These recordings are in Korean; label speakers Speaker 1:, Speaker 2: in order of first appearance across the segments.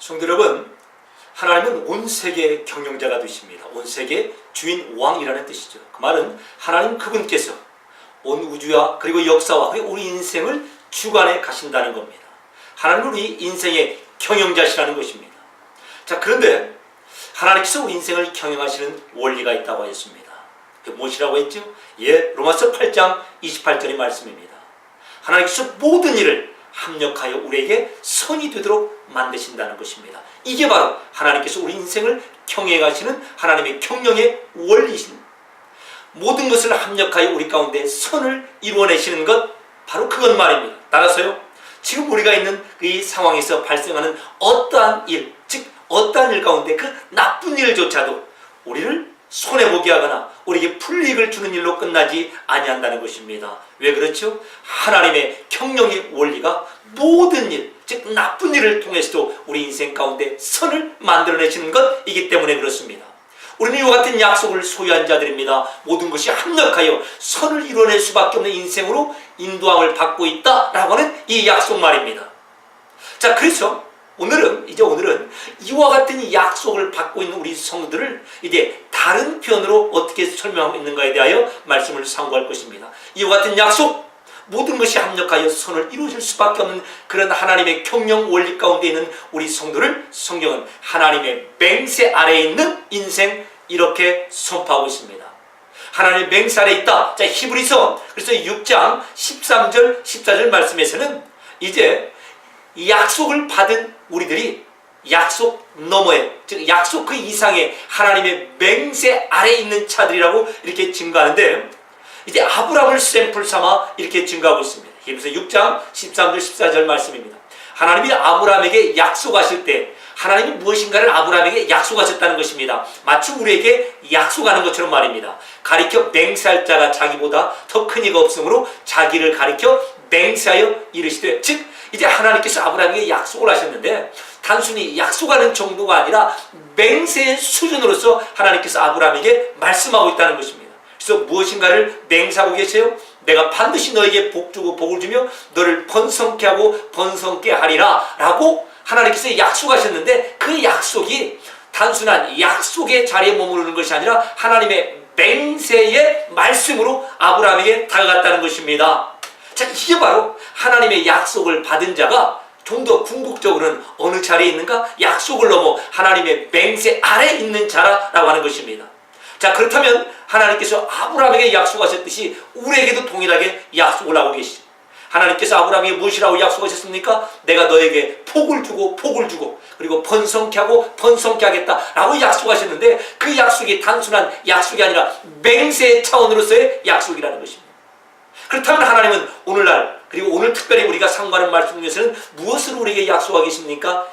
Speaker 1: 성도 여러분, 하나님은 온 세계의 경영자가 되십니다. 온 세계의 주인 왕이라는 뜻이죠. 그 말은 하나님 그분께서 온 우주와 그리고 역사와 그리고 우리 인생을 주관해 가신다는 겁니다. 하나님은 우리 인생의 경영자시라는 것입니다. 자, 그런데 하나님께서 우리 인생을 경영하시는 원리가 있다고 하였습니다. 그게 무엇이라고 했죠? 로마서 8장 28절의 말씀입니다. 하나님께서 모든 일을 합력하여 우리에게 선이 되도록 만드신다는 것입니다. 이게 바로 하나님께서 우리 인생을 경영하시는 하나님의 경영의 원리이십니다. 모든 것을 합력하여 우리 가운데 선을 이루어내시는 것, 바로 그것 말입니다. 따라서요, 지금 우리가 있는 이 상황에서 발생하는 어떠한 일, 즉 어떠한 일 가운데 그 나쁜 일조차도 우리를 손해보게 하거나 우리에게 불이익을 주는 일로 끝나지 아니한다는 것입니다. 왜 그렇죠? 하나님의 경영의 원리가 모든 일, 즉 나쁜 일을 통해서도 우리 인생 가운데 선을 만들어내시는 것이기 때문에 그렇습니다. 우리는 이와 같은 약속을 소유한 자들입니다. 모든 것이 합력하여 선을 이뤄낼 수밖에 없는 인생으로 인도함을 받고 있다라고 하는 이 약속 말입니다. 자, 그래서 오늘은 이와 같은 이 약속을 받고 있는 우리 성도들을 이제 다른 표현으로 어떻게 설명하고 있는가에 대하여 말씀을 상고할 것입니다. 이와 같은 약속, 모든 것이 합력하여 선을 이루어질 수밖에 없는 그런 하나님의 경영 원리 가운데 있는 우리 성도를 성경은 하나님의 맹세 아래에 있는 인생, 이렇게 선포하고 있습니다. 하나님의 맹세 아래에 있다. 자, 히브리서 그래서 6장 13절 14절 말씀에서는 이제 약속을 받은 우리들이 약속 너머에, 즉 약속 그 이상의 하나님의 맹세 아래에 있는 자들이라고 이렇게 증거하는데, 이제 아브라함을 샘플 삼아 이렇게 증거하고 있습니다. 히브리서 6장 13절 14절 말씀입니다. 하나님이 아브라함에게 약속하실 때 하나님이 무엇인가를 아브라함에게 약속하셨다는 것입니다. 마치 우리에게 약속하는 것처럼 말입니다. 가리켜 맹세할 자가 자기보다 더 큰 이가 없으므로 자기를 가리켜 맹세하여 이르시되, 즉 이제 하나님께서 아브라함에게 약속을 하셨는데 단순히 약속하는 정도가 아니라 맹세의 수준으로서 하나님께서 아브라함에게 말씀하고 있다는 것입니다. 그래서 무엇인가를 맹세하고 계세요. 내가 반드시 너에게 복 주고 복을 주며 너를 번성케 하고 번성케 하리라 라고 하나님께서 약속하셨는데, 그 약속이 단순한 약속의 자리에 머무르는 것이 아니라 하나님의 맹세의 말씀으로 아브라함에게 다가갔다는 것입니다. 자, 이게 바로 하나님의 약속을 받은 자가 좀 더 궁극적으로는 어느 자리에 있는가? 약속을 넘어 하나님의 맹세 아래에 있는 자라고 하는 것입니다. 자, 그렇다면 하나님께서 아브라함에게 약속하셨듯이 우리에게도 동일하게 약속을 하고 계시죠. 하나님께서 아브라함에게 무엇이라고 약속하셨습니까? 내가 너에게 복을 주고 그리고 번성케 하고 번성케 하겠다라고 약속하셨는데, 그 약속이 단순한 약속이 아니라 맹세의 차원으로서의 약속이라는 것입니다. 그렇다면 하나님은 오늘날, 그리고 오늘 특별히 우리가 상고하는 말씀 중에서는 무엇을 우리에게 약속하고 계십니까?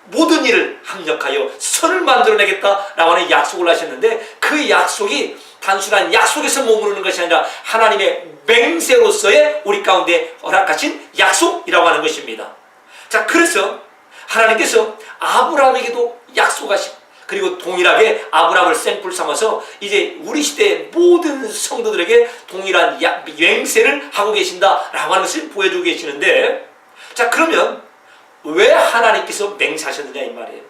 Speaker 1: 모든 일을 합력하여 선을 만들어내겠다라고 하는 약속을 하셨는데, 그 약속이 단순한 약속에서 머무르는 것이 아니라 하나님의 맹세로서의 우리 가운데 허락하신 약속이라고 하는 것입니다. 자, 그래서 하나님께서 아브라함에게도 약속하시고, 그리고 동일하게 아브라함을 샘플 삼아서 이제 우리 시대의 모든 성도들에게 동일한 맹세를 하고 계신다라고 하는 것을 보여주고 계시는데, 자, 그러면 왜 하나님께서 맹세하셨느냐 이 말이에요.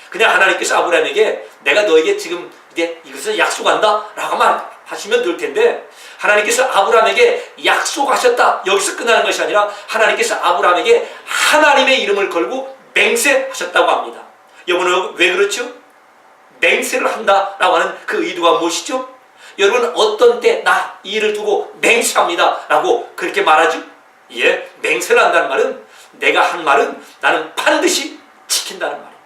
Speaker 1: 그냥 하나님께서 아브라함에게 내가 너에게 지금 이제 이것을 약속한다 라고만 하시면 될 텐데, 하나님께서 아브라함에게 약속하셨다 여기서 끝나는 것이 아니라 하나님께서 아브라함에게 하나님의 이름을 걸고 맹세하셨다고 합니다. 여러분, 왜 그렇죠? 맹세를 한다라고 하는 그 의도가 무엇이죠? 여러분, 어떤 때 나 이 일을 두고 맹세합니다 라고 그렇게 말하죠? 맹세를 한다는 말은 내가 한 말은 나는 반드시 지킨다는 말입니다.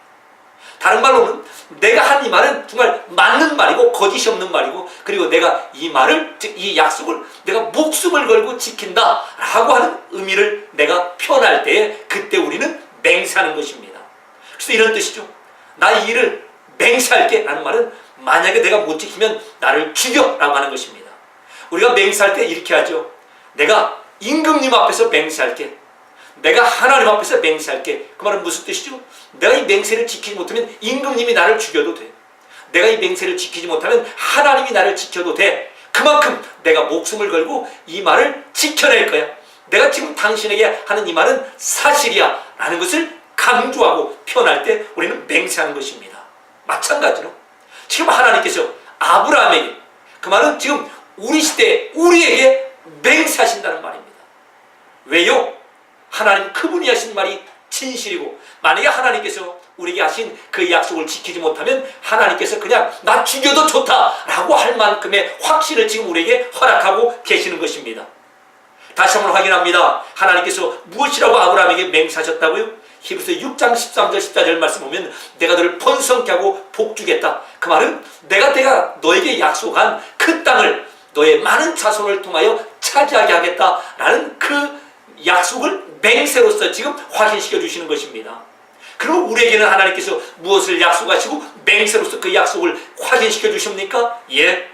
Speaker 1: 다른 말로는 내가 한 이 말은 정말 맞는 말이고 거짓이 없는 말이고, 그리고 내가 이 말을, 즉 이 약속을 내가 목숨을 걸고 지킨다 라고 하는 의미를 내가 표현할 때에 그때 우리는 맹세하는 것입니다. 그래서 이런 뜻이죠. 나 이 일을 맹세할게 라는 말은 만약에 내가 못 지키면 나를 죽여 라고 하는 것입니다. 우리가 맹세할 때 이렇게 하죠. 내가 임금님 앞에서 맹세할게, 내가 하나님 앞에서 맹세할게. 그 말은 무슨 뜻이죠? 내가 이 맹세를 지키지 못하면 임금님이 나를 죽여도 돼. 내가 이 맹세를 지키지 못하면 하나님이 나를 지켜도 돼. 그만큼 내가 목숨을 걸고 이 말을 지켜낼 거야. 내가 지금 당신에게 하는 이 말은 사실이야 라는 것을 강조하고 표현할 때 우리는 맹세하는 것입니다. 마찬가지로 지금 하나님께서 아브라함에게, 그 말은 지금 우리 시대에 우리에게 맹세하신다는 말입니다. 왜요? 하나님 그분이 하신 말이 진실이고, 만약에 하나님께서 우리에게 하신 그 약속을 지키지 못하면 하나님께서 그냥 나 죽여도 좋다라고 할 만큼의 확신을 지금 우리에게 허락하고 계시는 것입니다. 다시 한번 확인합니다. 하나님께서 무엇이라고 아브라함에게 맹세하셨다고요? 히브리서 6장 13절 14절 말씀 보면 내가 너를 번성케 하고 복주겠다. 그 말은 내가 너에게 약속한 그 땅을 너의 많은 자손을 통하여 차지하게 하겠다라는 그 약속을 맹세로서 지금 확인시켜 주시는 것입니다. 그럼 우리에게는 하나님께서 무엇을 약속하시고 맹세로서 그 약속을 확인시켜 주십니까? 예,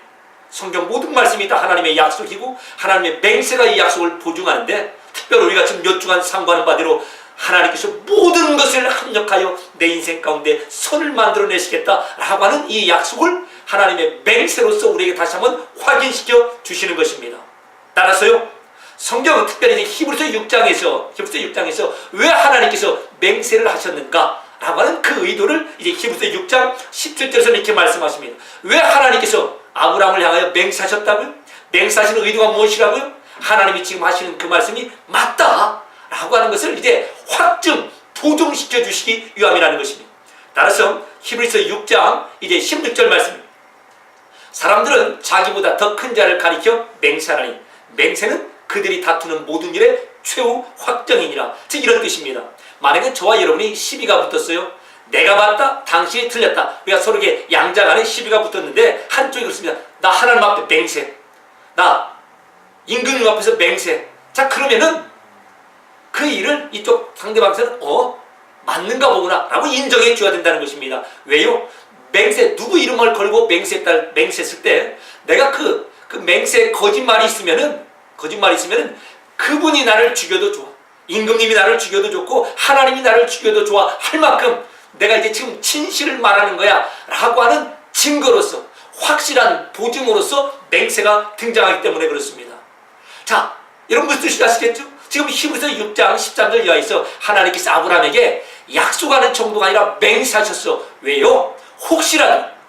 Speaker 1: 성경 모든 말씀이 다 하나님의 약속이고 하나님의 맹세가 이 약속을 보증하는데, 특별히 우리가 지금 몇 주간 상고하는 바대로 하나님께서 모든 것을 합력하여 내 인생 가운데 선을 만들어내시겠다라고 하는 이 약속을 하나님의 맹세로서 우리에게 다시 한번 확인시켜 주시는 것입니다. 따라서요, 성경은 특별히 히브리서 6장에서 왜 하나님께서 맹세를 하셨는가 라고 하는 그 의도를 이제 히브리서 6장 17절에서 이렇게 말씀하십니다. 왜 하나님께서 아브라함을 향하여 맹세하셨다고요? 맹세하시는 의도가 무엇이라고요? 하나님이 지금 하시는 그 말씀이 맞다 라고 하는 것을 이제 확증, 보증시켜 주시기 위함이라는 것입니다. 따라서 히브리서 6장 이제 16절 말씀입니다. 사람들은 자기보다 더 큰 자를 가리켜 맹세하나니 맹세는 그들이 다투는 모든 일의 최후 확정이니라. 즉 이런 뜻입니다. 만약에 저와 여러분이 시비가 붙었어요. 내가 맞다, 당신이 틀렸다. 우리가 서로에게 양자 간에 시비가 붙었는데 한쪽이 그렇습니다. 나 하나님 앞에 맹세, 나 임금님 앞에서 맹세. 자, 그러면은 그 일을 이쪽 상대방에서는 맞는가 보구나 라고 인정해 줘야 된다는 것입니다. 왜요? 맹세, 누구 이름을 걸고 맹세했을 때 내가 그 맹세에 거짓말이 있으면은 그분이 나를 죽여도 좋아, 임금님이 나를 죽여도 좋고 하나님이 나를 죽여도 좋아 할 만큼 내가 이제 지금 진실을 말하는 거야 라고 하는 증거로서, 확실한 보증으로서 맹세가 등장하기 때문에 그렇습니다. 자, 여러분 무슨 뜻인지 아시겠죠? 지금 히브리서 6장 13절 이하에서 하나님께서 아브라함에게 약속하는 정도가 아니라 맹세하셨어. 왜요?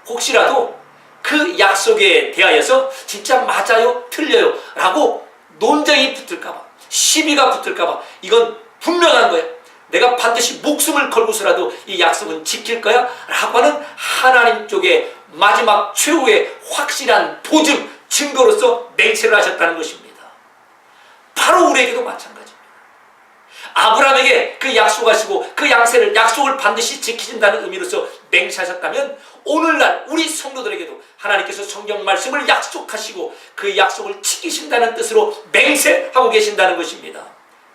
Speaker 1: 혹시라도 그 약속에 대하여서 진짜 맞아요? 틀려요? 라고 논쟁이 붙을까봐, 시비가 붙을까봐, 이건 분명한 거야. 내가 반드시 목숨을 걸고서라도 이 약속은 지킬 거야 라고 하는 하나님 쪽의 마지막 최후의 확실한 보증, 증거로서 맹세를 하셨다는 것입니다. 바로 우리에게도 마찬가지입니다. 아브라함에게 그 약속하시고 그 약속을 반드시 지키신다는 의미로서 맹세하셨다면 오늘날 우리 성도들에게도 하나님께서 성경 말씀을 약속하시고 그 약속을 지키신다는 뜻으로 맹세하고 계신다는 것입니다.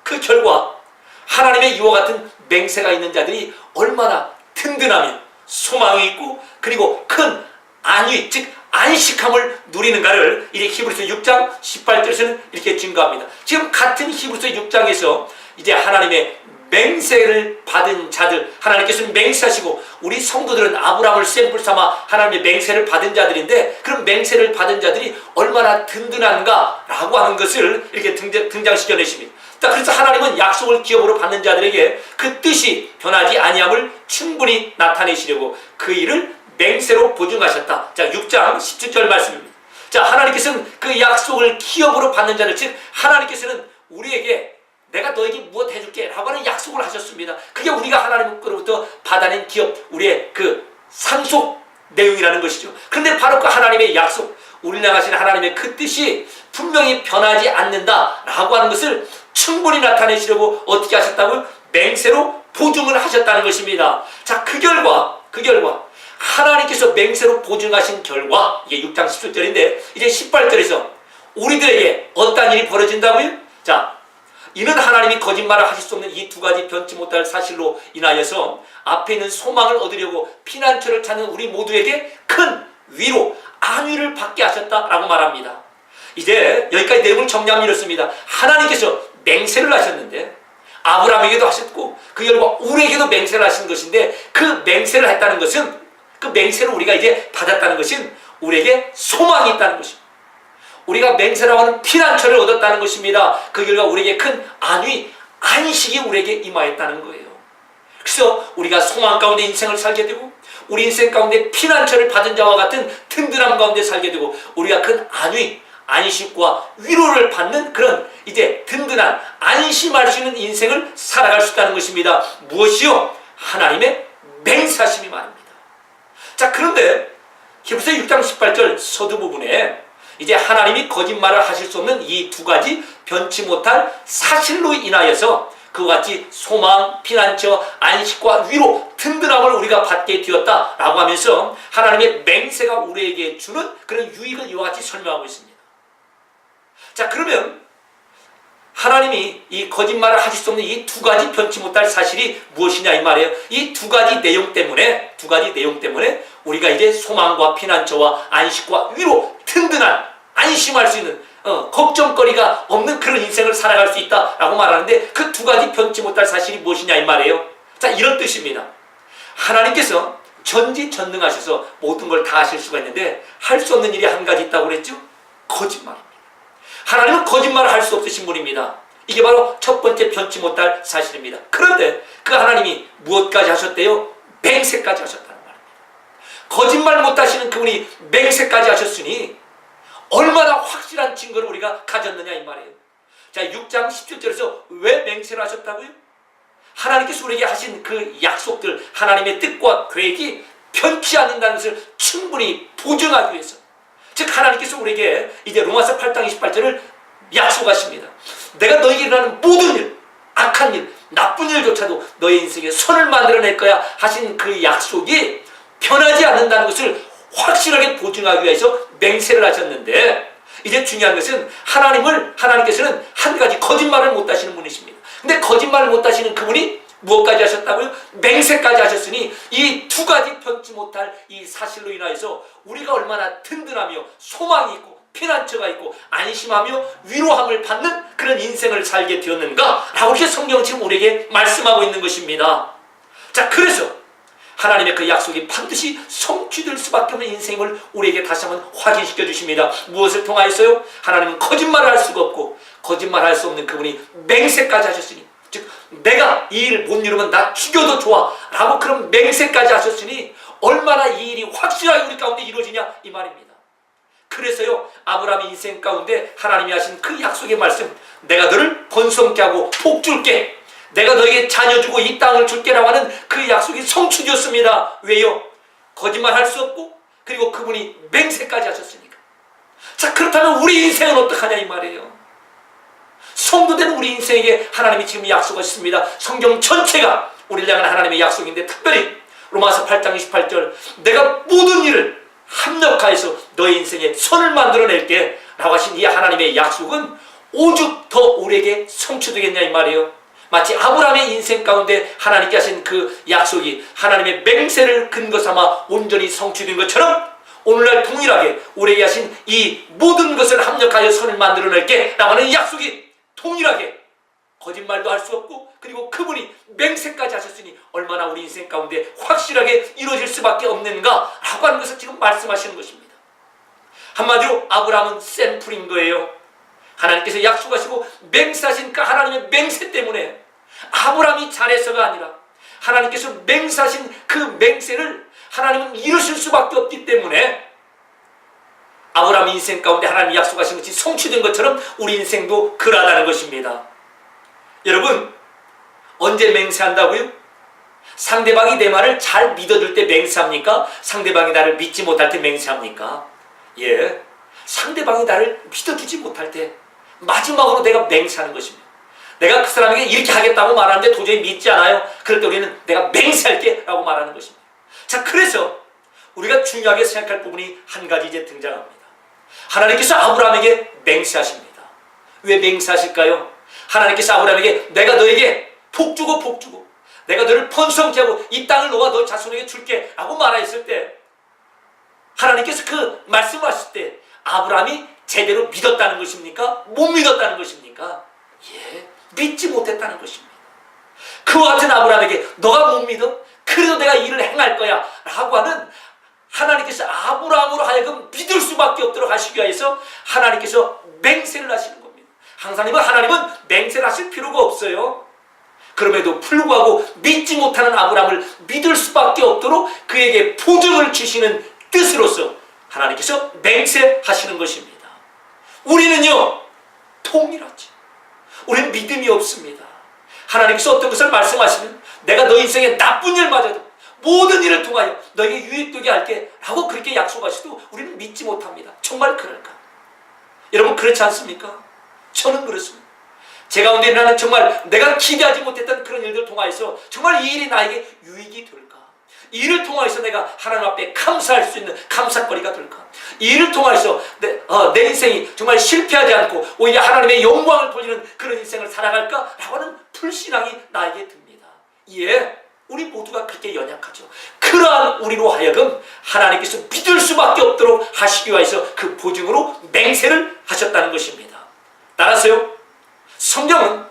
Speaker 1: 그 결과 하나님의 이와 같은 맹세가 있는 자들이 얼마나 든든하며 소망이 있고 그리고 큰 안위, 즉 안식함을 누리는가를 이제 히브리서 6장 18절에서는 이렇게 증거합니다. 지금 같은 히브리서 6장에서 이제 하나님의 맹세를 받은 자들, 하나님께서는 맹세하시고 우리 성도들은 아브라함을 샘플 삼아 하나님의 맹세를 받은 자들인데, 그럼 맹세를 받은 자들이 얼마나 든든한가 라고 하는 것을 이렇게 등장시켜 내십니다. 그래서 하나님은 약속을 기업으로 받는 자들에게 그 뜻이 변하지 아니함을 충분히 나타내시려고 그 일을 맹세로 보증하셨다. 자, 6장 17절 말씀입니다. 자, 하나님께서는 그 약속을 기업으로 받는 자들, 즉 하나님께서는 우리에게 내가 너에게 무엇 해줄게 라고 하는 약속을 하셨습니다. 그게 우리가 하나님으로부터 받아낸 기업, 우리의 그 상속 내용이라는 것이죠. 그런데 바로 그 하나님의 약속, 우리를 향하신 하나님의 그 뜻이 분명히 변하지 않는다 라고 하는 것을 충분히 나타내시려고 어떻게 하셨다고요? 맹세로 보증을 하셨다는 것입니다. 자, 그 결과 하나님께서 맹세로 보증하신 결과, 이게 6장 17절인데 이제 18절에서 우리들에게 어떤 일이 벌어진다고요? 자, 이는 하나님이 거짓말을 하실 수 없는 이 두 가지 변치 못할 사실로 인하여서 앞에 있는 소망을 얻으려고 피난처를 찾는 우리 모두에게 큰 위로, 안위를 받게 하셨다라고 말합니다. 이제 여기까지 내용을 정리하면 이렇습니다. 하나님께서 맹세를 하셨는데 아브라함에게도 하셨고 그 결과 우리에게도 맹세를 하신 것인데, 그 맹세를 했다는 것은, 그 맹세를 우리가 이제 받았다는 것은 우리에게 소망이 있다는 것입니다. 우리가 맹세라고 하는 피난처를 얻었다는 것입니다. 그 결과 우리에게 큰 안위, 안식이 우리에게 임하였다는 거예요. 그래서 우리가 소망 가운데 인생을 살게 되고 우리 인생 가운데 피난처를 받은 자와 같은 든든함 가운데 살게 되고 우리가 그 안위, 안식과 위로를 받는 그런 이제 든든한 안심할 수 있는 인생을 살아갈 수 있다는 것입니다. 무엇이요? 하나님의 맹세하심이 말입니다. 자, 그런데 히브리서 6장 18절 서두 부분에 이제 하나님이 거짓말을 하실 수 없는 이 두 가지 변치 못할 사실로 인하여서 그와 같이 소망, 피난처, 안식과 위로, 든든함을 우리가 받게 되었다라고 하면서 하나님의 맹세가 우리에게 주는 그런 유익을 이와 같이 설명하고 있습니다. 자, 그러면 하나님이 이 거짓말을 하실 수 없는 이 두 가지 변치 못할 사실이 무엇이냐 이 말이에요. 이 두 가지 내용 때문에 우리가 이제 소망과 피난처와 안식과 위로, 든든한 안심할 수 있는 걱정거리가 없는 그런 인생을 살아갈 수 있다라고 말하는데 그 두 가지 변치 못할 사실이 무엇이냐 이 말이에요. 자, 이런 뜻입니다. 하나님께서 전지전능하셔서 모든 걸 다 하실 수가 있는데 할 수 없는 일이 한 가지 있다고 그랬죠? 거짓말입니다. 하나님은 거짓말을 할 수 없으신 분입니다. 이게 바로 첫 번째 변치 못할 사실입니다. 그런데 그 하나님이 무엇까지 하셨대요? 맹세까지 하셨다는 말입니다. 거짓말 못하시는 그분이 맹세까지 하셨으니 얼마나 확실한 증거를 우리가 가졌느냐 이 말이에요. 자, 6장 17절에서 왜 맹세를 하셨다고요? 하나님께서 우리에게 하신 그 약속들, 하나님의 뜻과 계획이 변치 않는다는 것을 충분히 보증하기 위해서, 즉 하나님께서 우리에게 이제 로마서 8장 28절을 약속하십니다. 내가 너에게 일어나는 모든 일, 악한 일, 나쁜 일조차도 너의 인생에 선을 만들어낼 거야 하신 그 약속이 변하지 않는다는 것을 확실하게 보증하기 위해서 맹세를 하셨는데, 이제 중요한 것은 하나님께서는 한 가지 거짓말을 못 하시는 분이십니다. 근데 거짓말을 못 하시는 그분이 무엇까지 하셨다고요? 맹세까지 하셨으니 이 두 가지 변치 못할 이 사실로 인하여서 우리가 얼마나 든든하며 소망이 있고 피난처가 있고 안심하며 위로함을 받는 그런 인생을 살게 되었는가 라고 이렇게 성경은 지금 우리에게 말씀하고 있는 것입니다. 자, 그래서 하나님의 그 약속이 반드시 성취될 수밖에 없는 인생을 우리에게 다시 한번 확인시켜 주십니다. 무엇을 통하여서요? 하나님은 거짓말을 할 수가 없고 거짓말할 수 없는 그분이 맹세까지 하셨으니, 즉 내가 이 일을 못 이루면 나 죽여도 좋아 라고 그런 맹세까지 하셨으니 얼마나 이 일이 확실하게 우리 가운데 이루어지냐 이 말입니다. 그래서요, 아브라함의 인생 가운데 하나님이 하신 그 약속의 말씀, 내가 너를 번성케 하고 복 줄게, 내가 너에게 자녀 주고 이 땅을 줄게라고 하는 그 약속이 성취되었습니다. 왜요? 거짓말 할 수 없고 그리고 그분이 맹세까지 하셨으니까. 자, 그렇다면 우리 인생은 어떡하냐 이 말이에요. 성도된 우리 인생에게 하나님이 지금 약속하셨습니다. 성경 전체가 우리를 향한 하나님의 약속인데 특별히 로마서 8장 28절, 내가 모든 일을 합력하여서 너의 인생에 선을 만들어낼게 라고 하신 이 하나님의 약속은 오죽 더 우리에게 성취되겠냐 이 말이에요. 마치 아브라함의 인생 가운데 하나님께 하신 그 약속이 하나님의 맹세를 근거 삼아 온전히 성취된 것처럼 오늘날 동일하게 우리에게 하신 이 모든 것을 합력하여 선을 만들어낼게 라고 하는 약속이 동일하게 거짓말도 할 수 없고 그리고 그분이 맹세까지 하셨으니 얼마나 우리 인생 가운데 확실하게 이루어질 수밖에 없는가 라고 하는 것을 지금 말씀하시는 것입니다. 한마디로 아브라함은 샘플인 거예요. 하나님께서 약속하시고 맹세하신 그 하나님의 맹세 때문에 아브라함이 잘해서가 아니라 하나님께서 맹세하신 그 맹세를 하나님은 이루실 수밖에 없기 때문에 아브라함 인생 가운데 하나님이 약속하신 것이 성취된 것처럼 우리 인생도 그러하다는 것입니다. 여러분, 언제 맹세한다고요? 상대방이 내 말을 잘 믿어줄 때 맹세합니까? 상대방이 나를 믿지 못할 때 맹세합니까? 예, 상대방이 나를 믿어주지 못할 때 마지막으로 내가 맹세하는 것입니다. 내가 그 사람에게 이렇게 하겠다고 말하는데 도저히 믿지 않아요. 그럴 때 우리는 내가 맹세할게 라고 말하는 것입니다. 자, 그래서 우리가 중요하게 생각할 부분이 한 가지 이제 등장합니다. 하나님께서 아브라함에게 맹세하십니다. 왜 맹세하실까요? 하나님께서 아브라함에게 내가 너에게 복 주고 내가 너를 번성케 하고 이 땅을 너와 너 자손에게 줄게 라고 말하였을 때 하나님께서 그 말씀하실 때 아브라함이 제대로 믿었다는 것입니까? 못 믿었다는 것입니까? 예, 믿지 못했다는 것입니다. 그와 같은 아브라함에게 너가 못 믿어? 그래도 내가 일을 행할 거야 라고 하는 하나님께서 아브라함으로 하여금 믿을 수밖에 없도록 하시기 위해서 하나님께서 맹세를 하시는 겁니다. 하나님은 맹세를 하실 필요가 없어요. 그럼에도 불구하고 믿지 못하는 아브라함을 믿을 수밖에 없도록 그에게 보증을 주시는 뜻으로서 하나님께서 맹세하시는 것입니다. 우리는요, 통일하지. 우리는 믿음이 없습니다. 하나님께서 어떤 것을 말씀하시면 내가 너 인생에 나쁜 일마저도 모든 일을 통하여 너에게 유익되게 할게 라고 그렇게 약속하시도 우리는 믿지 못합니다. 정말 그럴까? 여러분 그렇지 않습니까? 저는 그렇습니다. 제 가운데 일어나는 정말 내가 기대하지 못했던 그런 일들을 통하여서 정말 이 일이 나에게 유익이 될까? 이 일을 통하여서 내가 하나님 앞에 감사할 수 있는 감사거리가 될까? 이 일을 통하여서 내 인생이 정말 실패하지 않고 오히려 하나님의 영광을 돌리는 그런 인생을 살아갈까? 라고 하는 불신앙이 나에게 듭니다. 예, 우리 모두가 그렇게 연약하죠. 그러한 우리로 하여금 하나님께서 믿을 수밖에 없도록 하시기 위해서 그 보증으로 맹세를 하셨다는 것입니다. 따라서요, 성경은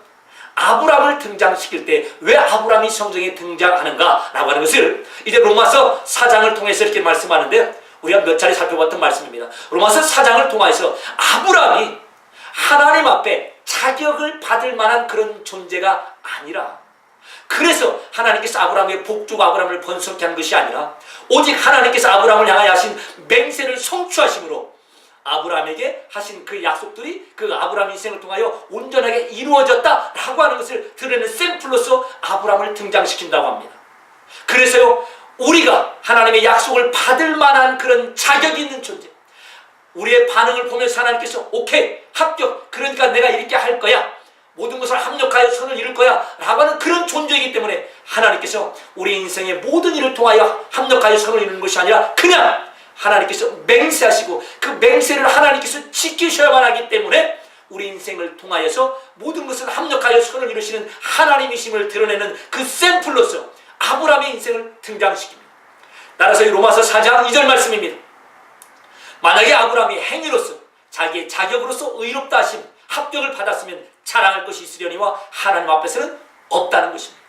Speaker 1: 아브라함을 등장시킬 때 왜 아브라함이 성경에 등장하는가 라고 하는 것을 이제 로마서 4장을 통해서 이렇게 말씀하는데, 우리가 몇 차례 살펴봤던 말씀입니다. 로마서 4장을 통해서 아브라함이 하나님 앞에 자격을 받을 만한 그런 존재가 아니라, 그래서 하나님께서 아브라함의 복주고 아브라함을 번성케 한 것이 아니라 오직 하나님께서 아브라함을 향하여 하신 맹세를 성취하심으로 아브라함에게 하신 그 약속들이 그 아브라함 인생을 통하여 온전하게 이루어졌다라고 하는 것을 드러내는 샘플로서 아브라함을 등장시킨다고 합니다. 그래서요, 우리가 하나님의 약속을 받을 만한 그런 자격이 있는 존재, 우리의 반응을 보면서 하나님께서 오케이, 합격, 그러니까 내가 이렇게 할 거야, 모든 것을 합력하여 선을 이룰 거야 라고 하는 그런 존재이기 때문에 하나님께서 우리 인생의 모든 일을 통하여 합력하여 선을 이루는 것이 아니라 그냥 하나님께서 맹세하시고 그 맹세를 하나님께서 지키셔야만 하기 때문에 우리 인생을 통하여서 모든 것을 합력하여 선을 이루시는 하나님이심을 드러내는 그 샘플로서 아브라함의 인생을 등장시킵니다. 따라서 이 로마서 4장 2절 말씀입니다. 만약에 아브라함이 행위로서 자기의 자격으로서 의롭다 하심 합격을 받았으면 자랑할 것이 있으려니와 하나님 앞에서는 없다는 것입니다.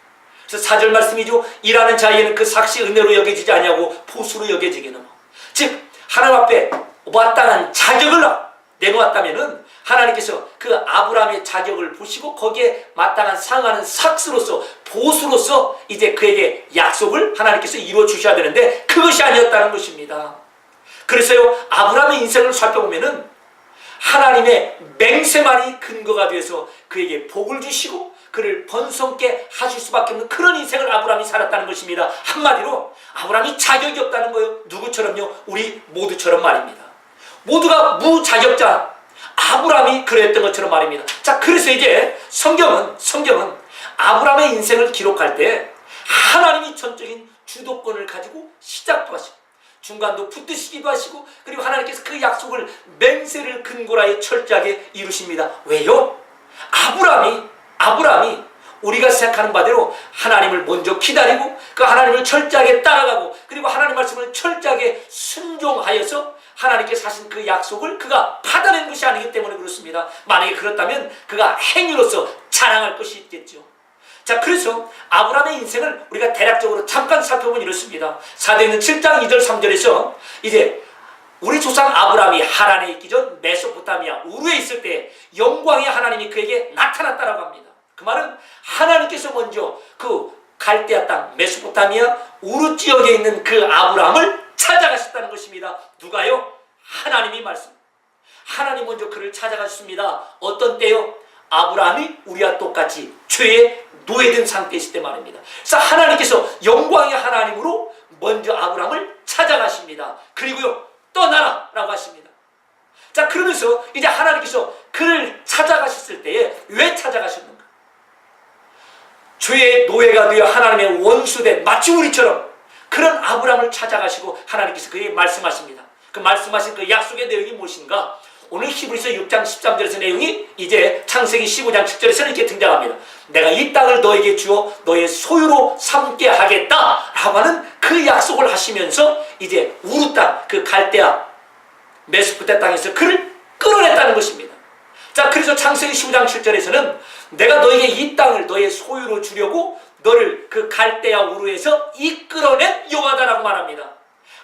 Speaker 1: 그래서 4절 말씀이죠. 일하는 자에게는 그 삭시 은혜로 여겨지지 아니하고 보수로 여겨지게는, 즉 하나님 앞에 마땅한 자격을 내놓았다면은 하나님께서 그 아브라함의 자격을 보시고 거기에 마땅한 상하는 삭스로서 보수로서 이제 그에게 약속을 하나님께서 이루어 주셔야 되는데 그것이 아니었다는 것입니다. 그래서요, 아브라함의 인생을 살펴보면은 하나님의 맹세만이 근거가 되어서 그에게 복을 주시고 그를 번성케 하실 수밖에 없는 그런 인생을 아브라함이 살았다는 것입니다. 한마디로 아브라함이 자격이 없다는 거예요. 누구처럼요? 우리 모두처럼 말입니다. 모두가 무자격자, 아브라함이 그랬던 것처럼 말입니다. 자, 그래서 이제 성경은 아브라함의 인생을 기록할 때 하나님이 전적인 주도권을 가지고 시작도 하시고 중간도 붙드시기도 하시고, 그리고 하나님께서 그 약속을 맹세를 근거로 하여 철저하게 이루십니다. 왜요? 아브라함이 우리가 생각하는 바대로 하나님을 먼저 기다리고 그 하나님을 철저하게 따라가고 그리고 하나님 말씀을 철저하게 순종하여서 하나님께서 하신 그 약속을 그가 받아낸 것이 아니기 때문에 그렇습니다. 만약에 그렇다면 그가 행위로서 자랑할 것이 있겠죠. 자, 그래서 아브라함의 인생을 우리가 대략적으로 잠깐 살펴보면 이렇습니다. 사도행전 7장 2절 3절에서 이제 우리 조상 아브라함이 하란에 있기 전 메소포타미아 우르에 있을 때 영광의 하나님이 그에게 나타났다라고 합니다. 그 말은 하나님께서 먼저 그 갈대아 땅 메소포타미아 우르 지역에 있는 그 아브라함을 찾아가셨다는 것입니다. 누가요? 하나님이 말씀. 하나님 먼저 그를 찾아가셨습니다. 어떤 때요? 아브라함이 우리와 똑같이 죄에 노예된 상태에 있을 때 말입니다. 그래서 하나님께서 영광의 하나님으로 먼저 아브라함을 찾아가십니다. 그리고요, 떠나라 라고 하십니다. 자, 그러면서 이제 하나님께서 그를 찾아가셨을 때에 왜 찾아가셨는가? 죄의 노예가 되어 하나님의 원수된 마치 우리처럼 그런 아브라함을 찾아가시고 하나님께서 그에게 말씀하십니다. 그 말씀하신 그 약속의 내용이 무엇인가? 오늘 히브리서 6장 13절에서 내용이 이제 창세기 15장 7절에서 이렇게 등장합니다. 내가 이 땅을 너에게 주어 너의 소유로 삼게 하겠다 라고 하는 그 약속을 하시면서 이제 우르 땅, 그 갈대아 메소포타미아 땅에서 그를 끌어냈다는 것입니다. 자, 그래서 창세기 15장 7절에서는 내가 너에게 이 땅을 너의 소유로 주려고 너를 그 갈대아 우르에서 이끌어낸 여호와다라고 말합니다.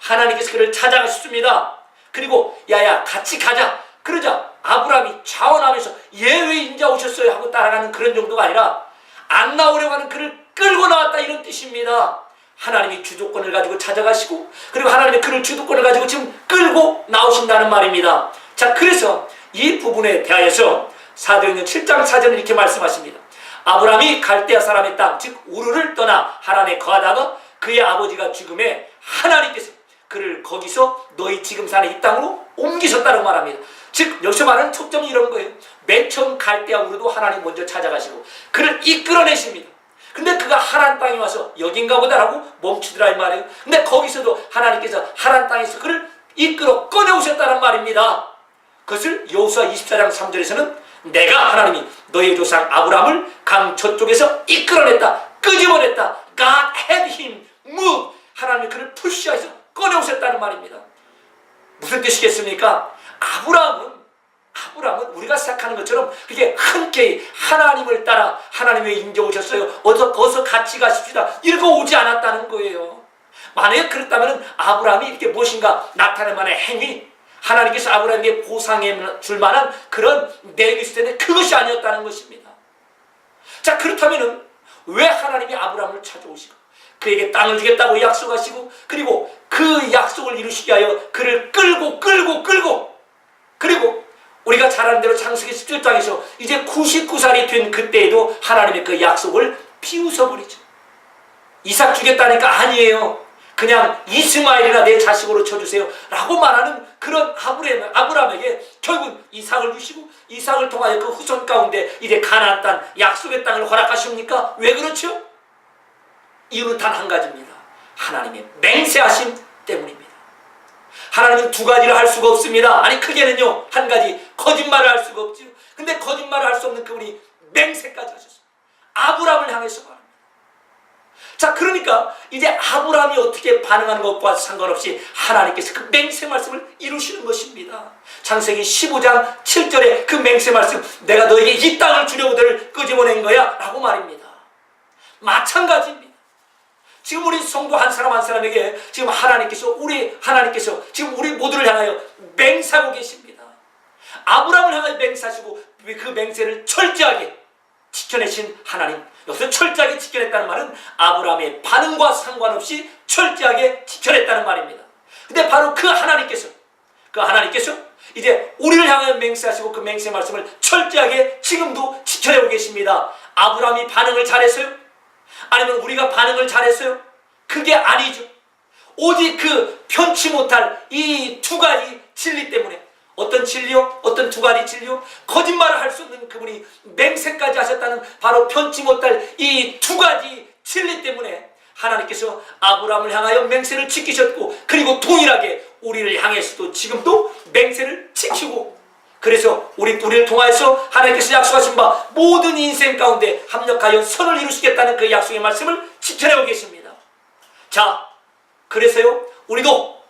Speaker 1: 하나님께서 그를 찾아가셨습니다. 그리고 야야 같이 가자. 그러자 아브라함이 자원하면서 얘 왜 인자 오셨어요? 하고 따라가는 그런 정도가 아니라 안 나오려고 하는 그를 끌고 나왔다, 이런 뜻입니다. 하나님이 주도권을 가지고 찾아가시고, 그리고 하나님이 그를 주도권을 가지고 지금 끌고 나오신다는 말입니다. 자, 그래서 이 부분에 대하여서 사도행전 7장 4절은 이렇게 말씀하십니다. 아브라함이 갈대아 사람의 땅, 즉 우르를 떠나 하란에 거하다가 그의 아버지가 죽음에 하나님께서 그를 거기서 너희 지금 사는 이 땅으로 옮기셨다고 말합니다. 즉 여기서 말하는 초점이 이런 거예요. 맨 처음 갈대아 우르도 하나님 먼저 찾아가시고 그를 이끌어내십니다. 근데 그가 하란 땅에 와서 여긴가 보다라고 멈추더라 이 말이에요. 근데 거기서도 하나님께서 하란 땅에서 그를 이끌어 꺼내오셨다는 말입니다. 그것을 여호수아 24장 3절에서는 내가 하나님이 너희 조상 아브라함을 강 저쪽에서 이끌어냈다, 끄집어냈다. God had him move. 하나님이 그를 푸시해서 꺼내오셨다는 말입니다. 무슨 뜻이겠습니까? 아브라함은 우리가 생각하는 것처럼 그게 흔쾌히 하나님을 따라 하나님의 인정 오셨어요, 어서 같이 가십시다, 이러고 오지 않았다는 거예요. 만약에 그렇다면 아브라함이 이렇게 무엇인가 나타낼 만한 행위, 하나님께서 아브라함에게 보상해 줄 만한 그런 내용이 있을 텐데 그것이 아니었다는 것입니다. 자, 그렇다면 왜 하나님이 아브라함을 찾아오시고 그에게 땅을 주겠다고 약속하시고, 그리고 그 약속을 이루시기 위하여 그를 끌고 그리고 우리가 잘 아는 대로 창세기 17장에서 이제 99살이 된 그때에도 하나님의 그 약속을 비웃어버리죠. 이삭 주겠다니까 아니에요. 그냥 이스마엘이나 내 자식으로 쳐주세요 라고 말하는 그런 아브라함에게 결국 이삭을 주시고, 이삭을 통하여 그 후손 가운데 이제 가나안 땅, 약속의 땅을 허락하십니까? 왜 그렇죠? 이유는 단 한 가지입니다. 하나님의 맹세하심 때문입니다. 하나님은 두 가지를 할 수가 없습니다. 아니, 크게는요, 한 가지, 거짓말을 할 수가 없죠. 근데 거짓말을 할 수 없는 그분이 맹세까지 하셨어요. 아브라함을 향해서 말합니다. 자, 그러니까 이제 아브라함이 어떻게 반응하는 것과 상관없이 하나님께서 그 맹세 말씀을 이루시는 것입니다. 창세기 15장 7절에 그 맹세 말씀, 내가 너에게 이 땅을 주려고 너를 끄집어낸 거야 라고 말입니다. 마찬가지입니다. 지금 우리 성도 한 사람 한 사람에게 지금 하나님께서 지금 우리 모두를 향하여 맹세하고 계십니다. 아브라함을 향하여 맹세하시고 그 맹세를 철저하게 지켜내신 하나님. 여기서 철저하게 지켜냈다는 말은 아브라함의 반응과 상관없이 철저하게 지켜냈다는 말입니다. 근데 바로 그 하나님께서 이제 우리를 향하여 맹세하시고 그 맹세 말씀을 철저하게 지금도 지켜내고 계십니다. 아브라함이 반응을 잘했어요? 아니면 우리가 반응을 잘했어요? 그게 아니죠. 오직 그 편치 못할 이 두 가지 진리 때문에. 어떤 진리요? 어떤 두 가지 진리요? 거짓말을 할 수 없는 그분이 맹세까지 하셨다는 바로 편치 못할 이 두 가지 진리 때문에 하나님께서 아브라함을 향하여 맹세를 지키셨고, 그리고 동일하게 우리를 향해서도 지금도 맹세를 지키고, 그래서 우리를 통하여서 하나님께서 약속하신 바 모든 인생 가운데 합력하여 선을 이루시겠다는 그 약속의 말씀을 지켜내고 계십니다. 자, 그래서요, 우리도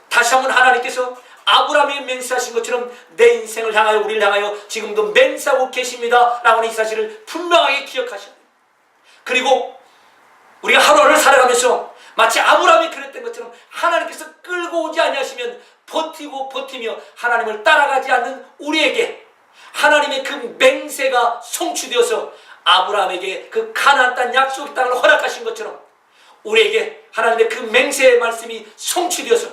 Speaker 1: 다시 한번 하나님께서 아브라함이 맹세하신 것처럼 내 인생을 향하여, 우리를 향하여 지금도 맹세하고 계십니다 라고 하는 이 사실을 분명하게 기억하셔야 돼요. 그리고 우리가 하루하루를 살아가면서 마치 아브라함이 그랬던 것처럼 하나님께서 끌고 오지 아니하시면 버티며 하나님을 따라가지 않는 우리에게 하나님의 그 맹세가 성취되어서 아브라함에게 그 가나안 땅, 약속의 땅을 허락하신 것처럼 우리에게 하나님의 그 맹세의 말씀이 성취되어서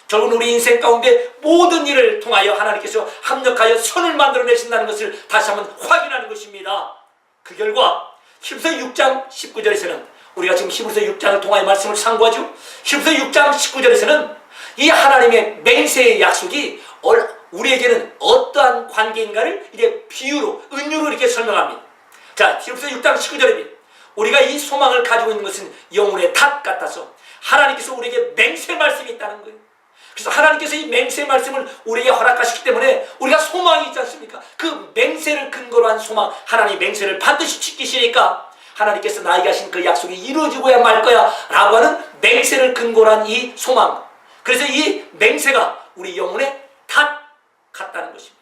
Speaker 1: 결국 우리 인생 가운데 모든 일을 통하여 하나님께서 합력하여 선을 만들어내신다는 것을 다시 한번 확인하는 것입니다. 그 결과 히브리서 6장 19절에서는 우리가 지금 히브리서 6장을 통하여 말씀을 상고하죠. 히브리서 6장 19절에서는 이 하나님의 맹세의 약속이 우리에게는 어떠한 관계인가를 이제 비유로, 은유로 이렇게 설명합니다. 자, 히브리서 6장 19절입니다. 우리가 이 소망을 가지고 있는 것은 영혼의 탑 같아서 하나님께서 우리에게 맹세 말씀이 있다는 거예요. 그래서 하나님께서 이 맹세 말씀을 우리에게 허락하시기 때문에 우리가 소망이 있지 않습니까? 그 맹세를 근거로 한 소망, 하나님의 맹세를 반드시 지키시니까 하나님께서 나에게 하신 그 약속이 이루어지고야 말 거야 라고 하는 맹세를 근거로 한 이 소망, 그래서 이 맹세가 우리 영혼의 탑 같다는 것입니다.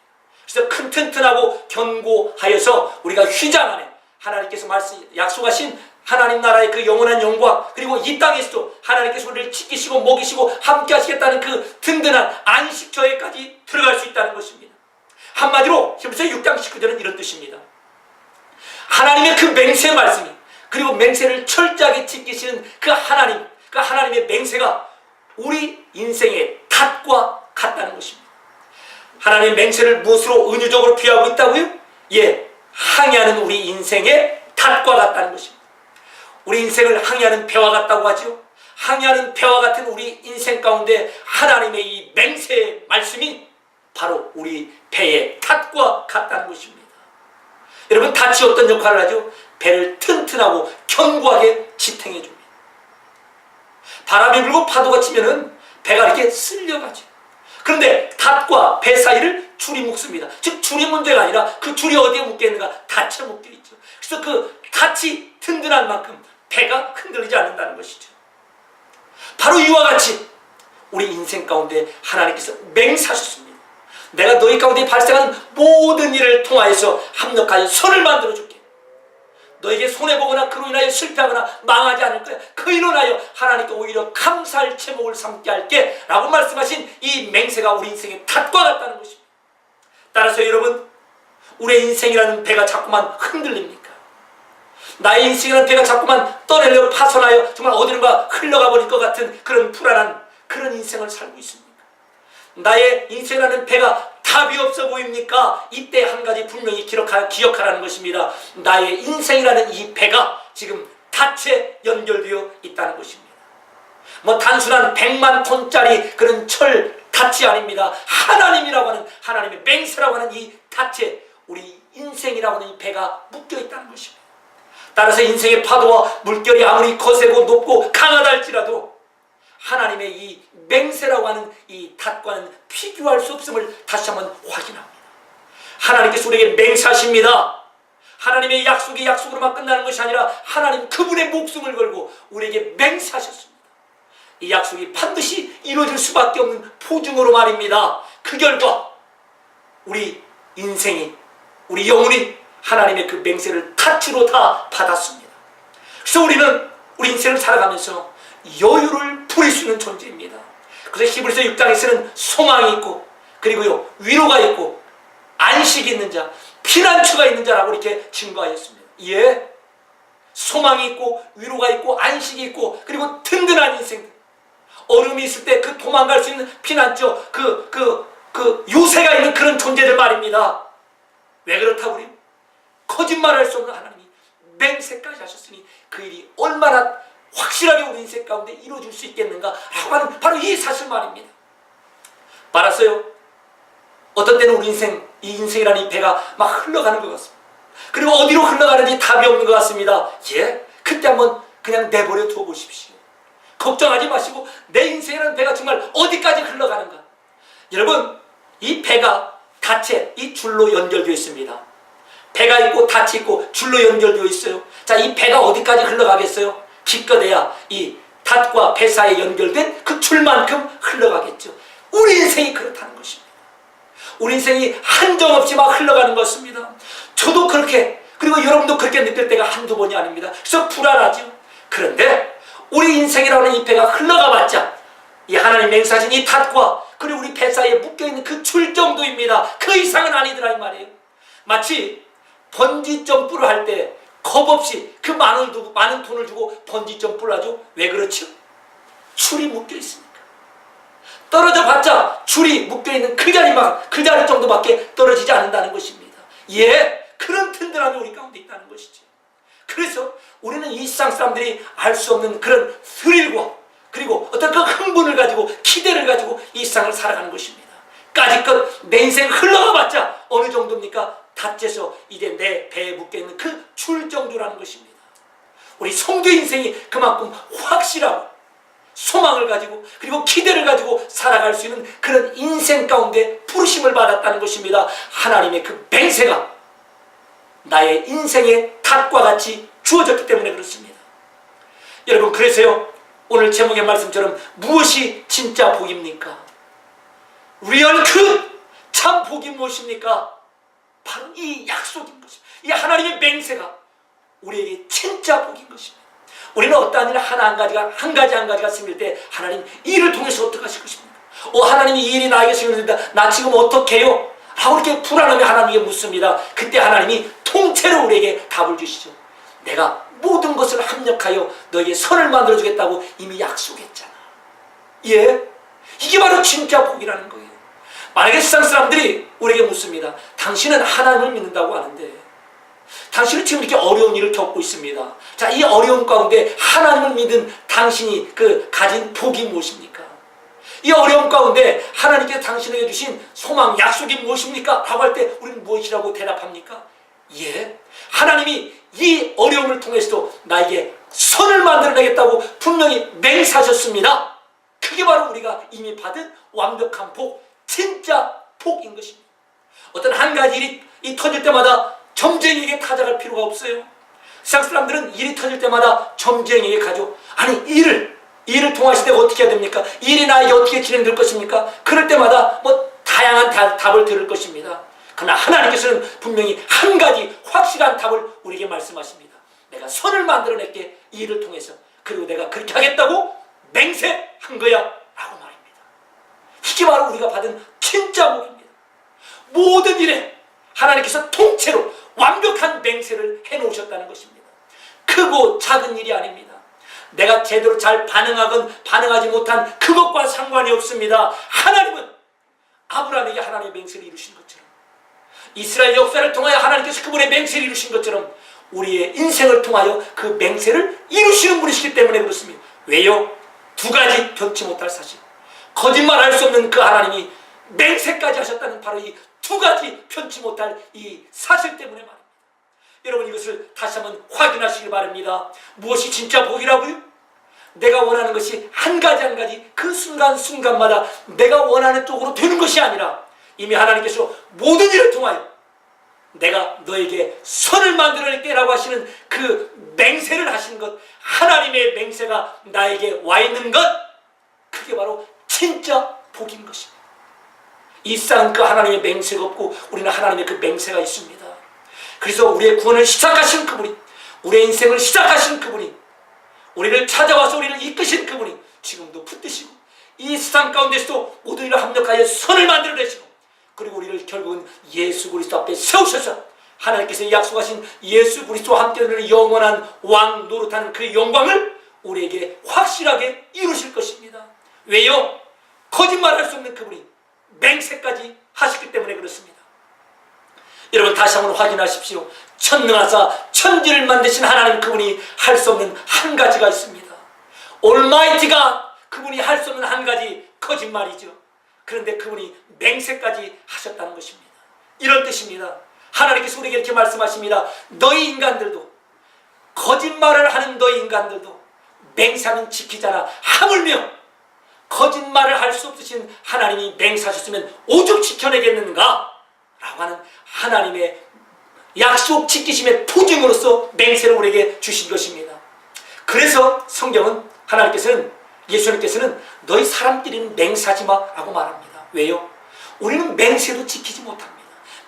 Speaker 1: 그래서 큰 튼튼하고 견고하여서 우리가 휘장 안에 하나님께서 약속하신 하나님 나라의 그 영원한 영광, 그리고 이 땅에서도 하나님께서 우리를 지키시고 먹이시고 함께 하시겠다는 그 든든한 안식처에까지 들어갈 수 있다는 것입니다. 한마디로 히브리서 6장 19절은 이런 뜻입니다. 하나님의 그 맹세 말씀이, 그리고 맹세를 철저하게 지키시는 그 하나님의 맹세가 우리 인생의 탓과 같다는 것입니다. 하나님의 맹세를 무엇으로 은유적으로 비하고 있다고요? 예, 항해하는 우리 인생의 탓과 같다는 것입니다. 우리 인생을 항해하는 배와 같다고 하죠. 항해하는 배와 같은 우리 인생 가운데 하나님의 이 맹세의 말씀이 바로 우리 배의 탓과 같다는 것입니다. 여러분, 탓이 어떤 역할을 하죠? 배를 튼튼하고 견고하게 지탱해 줍니다. 바람이 불고 파도가 치면은 배가 이렇게 쓸려가죠. 그런데 탓과 배 사이를 줄이 묶습니다. 즉, 줄이 문제가 아니라 그 줄이 어디에 묶여 있는가? 탓에 묶여 있죠. 그래서 그 탓이 든든한 만큼 배가 흔들리지 않는다는 것이죠. 바로 이와 같이 우리 인생 가운데 하나님께서 맹세하셨습니다. 내가 너희 가운데 발생하는 모든 일을 통하여서 합력하여 선을 만들어줄게. 너에게 손해보거나 그로 인하여 실패하거나 망하지 않을 거야. 그 일로 인하여 하나님께 오히려 감사할 제목을 삼게 할게 라고 말씀하신 이 맹세가 우리 인생의 탓과 같다는 것입니다. 따라서 여러분, 우리의 인생이라는 배가 자꾸만 흔들립니까? 나의 인생이라는 배가 자꾸만 떠내려 파손하여 정말 어디론가 흘러가 버릴 것 같은 그런 불안한 그런 인생을 살고 있습니까? 나의 인생이라는 배가 답이 없어 보입니까? 이때 한 가지 분명히 기억하라는 것입니다. 나의 인생이라는 이 배가 지금 탓에 연결되어 있다는 것입니다. 뭐 단순한 100만 톤짜리 그런 철 탓이 아닙니다. 하나님이라고 하는, 하나님의 맹세라고 하는 이 탓에 우리 인생이라고 하는 이 배가 묶여 있다는 것입니다. 따라서 인생의 파도와 물결이 아무리 거세고 높고 강하다 할지라도 하나님의 이 맹세라고 하는 이 탓과는 비교할 수 없음을 다시 한번 확인합니다. 하나님께서 우리에게 맹세하십니다. 하나님의 약속이 약속으로만 끝나는 것이 아니라 하나님 그분의 목숨을 걸고 우리에게 맹세하셨습니다. 이 약속이 반드시 이루어질 수밖에 없는 보증으로 말입니다. 그 결과 우리 인생이, 우리 영혼이 하나님의 그 맹세를 탓으로 다 받았습니다. 그래서 우리는 우리 인생을 살아가면서 여유를 부릴 수 있는 존재입니다. 그래서 히브리서 6장에서는 소망이 있고, 그리고요 위로가 있고, 안식이 있는 자, 피난처가 있는 자라고 이렇게 증거하였습니다. 예, 소망이 있고, 위로가 있고, 안식이 있고, 그리고 든든한 인생. 어려움이 있을 때 그 도망갈 수 있는 피난처, 그 요새가 있는 그런 존재들 말입니다. 왜 그렇다고 우리 거짓말할 수 없는 하나님이 맹세까지 하셨으니 그 일이 얼마나 확실하게 우리 인생 가운데 이루어질 수 있겠는가 라고 하는 바로 이 사실 말입니다. 말았어요. 어떤 때는 우리 인생, 이 인생이라는 이 배가 막 흘러가는 것 같습니다. 그리고 어디로 흘러가는지 답이 없는 것 같습니다. 예, 그때 한번 그냥 내버려 두어 보십시오. 걱정하지 마시고 내 인생이라는 배가 정말 어디까지 흘러가는가. 여러분, 이 배가 닻에 이 줄로 연결되어 있습니다. 배가 있고 닻이 있고 줄로 연결되어 있어요. 자, 이 배가 어디까지 흘러가겠어요? 기껏해야 이 닷과 배 사이에 연결된 그 줄만큼 흘러가겠죠. 우리 인생이 그렇다는 것입니다. 우리 인생이 한정없이 막 흘러가는 것입니다. 저도 그렇게, 그리고 여러분도 그렇게 느낄 때가 한두 번이 아닙니다. 그래서 불안하죠. 그런데 우리 인생이라는 이 배가 흘러가봤자 이 하나님 맹세하신 이 닷과 그리고 우리 배 사이에 묶여있는 그 줄 정도입니다. 그 이상은 아니더라 이 말이에요. 마치 번지 점프를 할 때 겁없이 그 많은 돈을 주고 번지 점프를 하죠. 왜 그렇죠? 줄이 묶여 있으니까. 떨어져 봤자 줄이 묶여 있는 그 자리 정도밖에 떨어지지 않는다는 것입니다. 예, 그런 든든함이 우리 가운데 있다는 것이죠. 그래서 우리는 이 세상 사람들이 알 수 없는 그런 스릴과 그리고 어떤 그 흥분을 가지고 기대를 가지고 이 세상을 살아가는 것입니다. 까짓것 내 인생 흘러가봤자 어느 정도입니까? 닷에서 이제 내 배에 묶여있는 그 줄 정도라는 것입니다. 우리 성도 인생이 그만큼 확실하고 소망을 가지고 그리고 기대를 가지고 살아갈 수 있는 그런 인생 가운데 부르심을 받았다는 것입니다. 하나님의 그 맹세가 나의 인생의 닷과 같이 주어졌기 때문에 그렇습니다. 여러분, 그래서요 오늘 제목의 말씀처럼 무엇이 진짜 복입니까? 리얼 그 참 복이 무엇입니까? 바로 이 약속인 것입니다. 이 하나님의 맹세가 우리에게 진짜 복인 것입니다. 우리는 어떠한 일 한 가지가 생길 때 하나님 이 일을 통해서 어떻게 하실 것입니까? 하나님이 이 일이 나에게 생겼는데 나 지금 어떻게 해요? 라고 이렇게 불안하게 하나님께 묻습니다. 그때 하나님이 통째로 우리에게 답을 주시죠. 내가 모든 것을 합력하여 너에게 선을 만들어주겠다고 이미 약속했잖아. 예? 이게 바로 진짜 복이라는 거예요. 만약에 세상 사람들이 우리에게 묻습니다. 당신은 하나님을 믿는다고 하는데 당신은 지금 이렇게 어려운 일을 겪고 있습니다. 자, 이 어려움 가운데 하나님을 믿은 당신이 가진 복이 무엇입니까? 이 어려움 가운데 하나님께서 당신에게 주신 소망, 약속이 무엇입니까? 라고 할 때 우리는 무엇이라고 대답합니까? 예, 하나님이 이 어려움을 통해서도 나에게 선을 만들어내겠다고 분명히 맹세하셨습니다. 그게 바로 우리가 이미 받은 완벽한 복, 진짜 복인 것입니다. 어떤 한 가지 일이 터질 때마다 점쟁이에게 찾아갈 필요가 없어요. 세상 사람들은 일이 터질 때마다 점쟁이에게 가죠. 아니, 일을 통하실 때 어떻게 해야 됩니까? 일이 나에게 어떻게 진행될 것입니까? 그럴 때마다 다양한 답을 들을 것입니다. 그러나 하나님께서는 분명히 한 가지 확실한 답을 우리에게 말씀하십니다. 내가 선을 만들어낼게, 이 일을 통해서. 그리고 내가 그렇게 하겠다고 맹세한 거야 라고 말입니다. 이게 바로 우리가 받은 진짜 복입니다. 모든 일에 하나님께서 통째로 완벽한 맹세를 해놓으셨다는 것입니다. 크고 작은 일이 아닙니다. 내가 제대로 잘 반응하건 반응하지 못한 그것과 상관이 없습니다. 하나님은 아브라함에게 하나님의 맹세를 이루신 것처럼, 이스라엘 역사를 통하여 하나님께서 그분의 맹세를 이루신 것처럼 우리의 인생을 통하여 그 맹세를 이루시는 분이시기 때문에 그렇습니다. 왜요? 두 가지 변치 못할 사실, 거짓말할 수 없는 그 하나님이 맹세까지 하셨다는 바로 이 두 가지 변치 못할 이 사실 때문에 말입니다. 여러분, 이것을 다시 한번 확인하시길 바랍니다. 무엇이 진짜 복이라고요? 내가 원하는 것이 한 가지 한 가지 그 순간순간마다 내가 원하는 쪽으로 되는 것이 아니라 이미 하나님께서 모든 일을 통하여 내가 너에게 선을 만들어낼게 라고 하시는 그 맹세를 하신 것, 하나님의 맹세가 나에게 와 있는 것, 그게 바로 진짜 복인 것입니다. 이 세상은 그 하나님의 맹세가 없고 우리는 하나님의 그 맹세가 있습니다. 그래서 우리의 구원을 시작하신 그분이, 우리의 인생을 시작하신 그분이, 우리를 찾아와서 우리를 이끄신 그분이 지금도 붙드시고 이 세상 가운데서도 모든 일을 합력하여 선을 만들어내시고, 그리고 우리를 결국은 예수 그리스도 앞에 세우셔서 하나님께서 약속하신 예수 그리스도와 함께 누리는 영원한 왕 노릇하는 그 영광을 우리에게 확실하게 이루실 것입니다. 왜요? 거짓말할 수 없는 그분이 맹세까지 하셨기 때문에 그렇습니다. 여러분, 다시 한번 확인하십시오. 천능하사 천지를 만드신 하나님 그분이 할 수 없는 한 가지가 있습니다. 올마이티가 그분이 할 수 없는 한 가지 거짓말이죠. 그런데 그분이 맹세까지 하셨다는 것입니다. 이런 뜻입니다. 하나님께서 우리에게 이렇게 말씀하십니다. 너희 인간들도, 거짓말을 하는 너희 인간들도 맹세하면 지키잖아. 하물며 거짓말을 할 수 없으신 하나님이 맹세하셨으면 오죽 지켜내겠는가? 라고 하는 하나님의 약속 지키심의 표징으로서 맹세를 우리에게 주신 것입니다. 그래서 성경은 하나님께서는, 예수님께서는 너희 사람끼리는 맹세하지 마 라고 말합니다. 왜요? 우리는 맹세도 지키지 못합니다.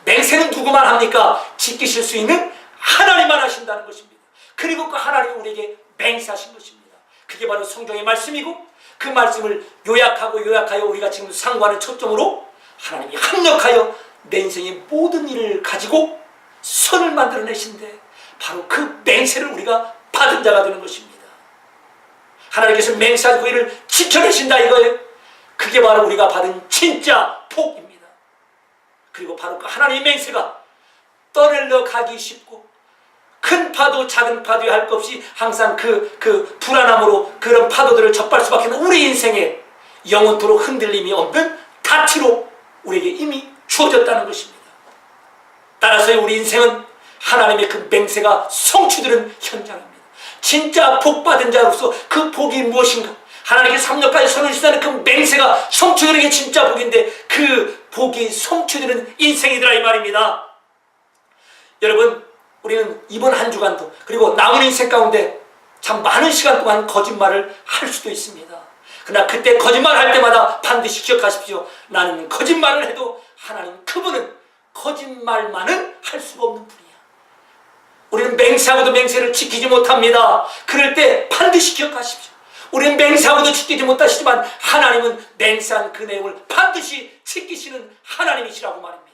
Speaker 1: 맹세는 누구만 합니까? 지키실 수 있는 하나님만 하신다는 것입니다. 그리고 그 하나님이 우리에게 맹세하신 것입니다. 그게 바로 성경의 말씀이고, 그 말씀을 요약하여 우리가 지금 상고하는 초점으로 하나님이 합력하여 내 인생의 모든 일을 가지고 선을 만들어내신데 바로 그 맹세를 우리가 받은 자가 되는 것입니다. 하나님께서 맹세한 그 일을 지켜내신다 이거예요. 그게 바로 우리가 받은 진짜 복입니다. 그리고 바로 그 하나님의 맹세가 떠내려 가기 쉽고 큰 파도 작은 파도에 할 것 없이 항상 그 불안함으로 그런 파도들을 접할 수밖에 없는 우리 인생에 영원토록 흔들림이 없는 가치로 우리에게 이미 주어졌다는 것입니다. 따라서 우리 인생은 하나님의 그 맹세가 성취되는 현장입니다. 진짜 복받은 자로서 그 복이 무엇인가? 하나님께 삼력까지 선을 주시는 그 맹세가 성취되는 게 진짜 복인데 그 복이 성취되는 인생이더라 이 말입니다. 여러분, 우리는 이번 한 주간도 그리고 남은 인생 가운데 참 많은 시간 동안 거짓말을 할 수도 있습니다. 그러나 그때 거짓말할 때마다 반드시 기억하십시오. 나는 거짓말을 해도 하나님 그분은 거짓말만은 할 수가 없는 분이야. 우리는 맹세하고도 맹세를 지키지 못합니다. 그럴 때 반드시 기억하십시오. 우리는 맹세하고도 지키지 못하시지만 하나님은 맹세한 그 내용을 반드시 지키시는 하나님이시라고 말입니다.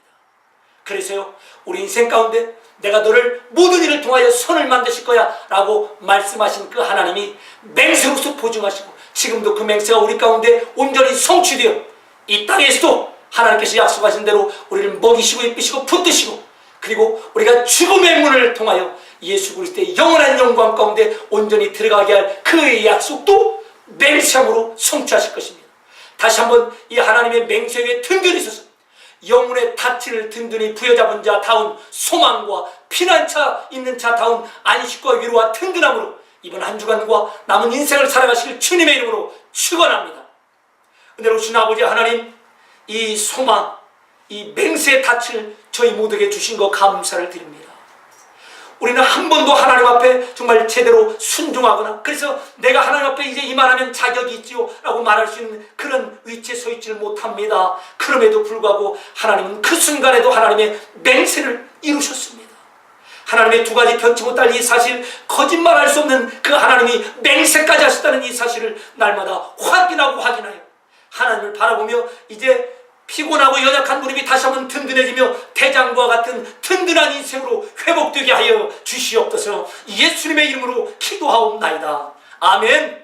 Speaker 1: 그래서요, 우리 인생 가운데 내가 너를 모든 일을 통하여 선을 만드실 거야 라고 말씀하신 그 하나님이 맹세로서 보증하시고 지금도 그 맹세가 우리 가운데 온전히 성취되어 이 땅에서도 하나님께서 약속하신 대로 우리를 먹이시고 입히시고 붙드시고 그리고 우리가 죽음의 문을 통하여 예수 그리스도의 영원한 영광 가운데 온전히 들어가게 할 그의 약속도 맹세함으로 성취하실 것입니다. 다시 한번 이 하나님의 맹세에 든든히 서서 영혼의 닻을 든든히 부여잡은 자다운 소망과 피난처 있는 자다운 안식과 위로와 든든함으로 이번 한 주간과 남은 인생을 살아가실 주님의 이름으로 축원합니다. 은혜로우신 아버지 하나님, 이 소망, 이 맹세의 닻을 저희 모두에게 주신 것 감사를 드립니다. 우리는 한 번도 하나님 앞에 정말 제대로 순종하거나 그래서 내가 하나님 앞에 이제 이만하면 자격이 있지요 라고 말할 수 있는 그런 위치에 서 있지를 못합니다. 그럼에도 불구하고 하나님은 그 순간에도 하나님의 맹세를 이루셨습니다. 하나님의 두 가지 변치 못할 이 사실, 거짓말할 수 없는 그 하나님이 맹세까지 하셨다는 이 사실을 날마다 확인하고 확인하여 하나님을 바라보며 이제 피곤하고 연약한 무릎이 다시 한번 든든해지며 대장과 같은 든든한 인생으로 회복되게 하여 주시옵소서. 예수님의 이름으로 기도하옵나이다. 아멘.